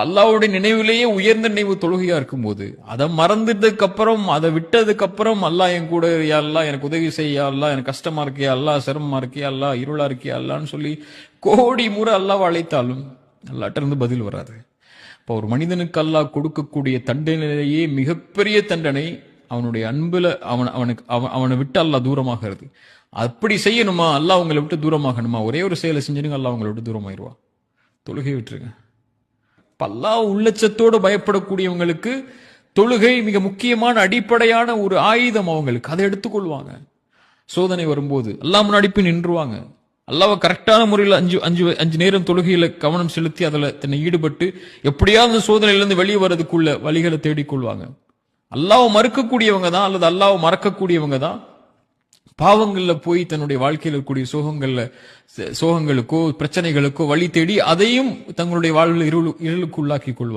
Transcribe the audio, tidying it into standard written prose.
அல்லாஹ்வுடைய நினைவிலேயே உயர்ந்த நினைவு தொழுகையா இருக்கும்போது அதை மறந்துட்டதுக்கு அப்புறம் அதை விட்டதுக்கு அப்புறம் அல்லாஹ் என் கூட யா அல்லாஹ் எனக்கு உதவி செய்யா அல்லாஹ் எனக்கு கஷ்டமா இருக்கியா அல்லாஹ் சிரமமா இருக்கியா அல்லாஹ் இருளா இருக்கியா அல்லான்னு சொல்லி கோடி முறை அல்லாஹ் அழைத்தாலும் அல்லாஹ்ட்ட இருந்து பதில் வராது. இப்போ ஒரு மனிதனுக்கு அல்லாஹ் கொடுக்கக்கூடிய தண்டனையிலேயே மிகப்பெரிய தண்டனை அவனுடைய அன்புல அவனை விட்டு அல்லாஹ் தூரமாகிறது. அப்படி செய்யணுமா, அல்லாஹ் உங்களை விட்டு தூரமாகணுமா, ஒரே ஒரு செயலை செஞ்சுருங்க, அல்லாஹ் உங்களை விட்டு தூரமாயிருவா. தொழுகை விட்டுருங்க. அல்லாஹ் உள்ளச்சத்தோடு பயப்படக்கூடியவங்களுக்கு தொழுகை மிக முக்கியமான அடிப்படையான ஒரு ஆயுதம். அவங்களுக்கு அதை எடுத்துக்கொள்வாங்க. சோதனை வரும்போது அல்லாஹ் முன்னாடி போய் நின்றுவாங்க. அல்லாஹ்வை கரெக்டான முறையில் அஞ்சு நேரம் தொழுகையில கவனம் செலுத்தி அதில் தன்னை ஈடுபட்டு எப்படியாவது சோதனையிலிருந்து வெளியே வர்றதுக்குள்ள வழிகளை தேடிக்கொள்வாங்க. அல்லாஹ்வை மறுக்கக்கூடியவங்க தான் அல்லது அல்லாஹ்வை மறக்கக்கூடியவங்க தான் பாவங்கள்ல போய் தன்னுடைய வாழ்க்கையில் இருக்கக்கூடிய சோகங்களுக்கோ பிரச்சனைகளுக்கோ வழி தேடி அதையும் தங்களுடைய வாழ்வில் இருளுக்கு உள்ளாக்கி கொள்வாங்க.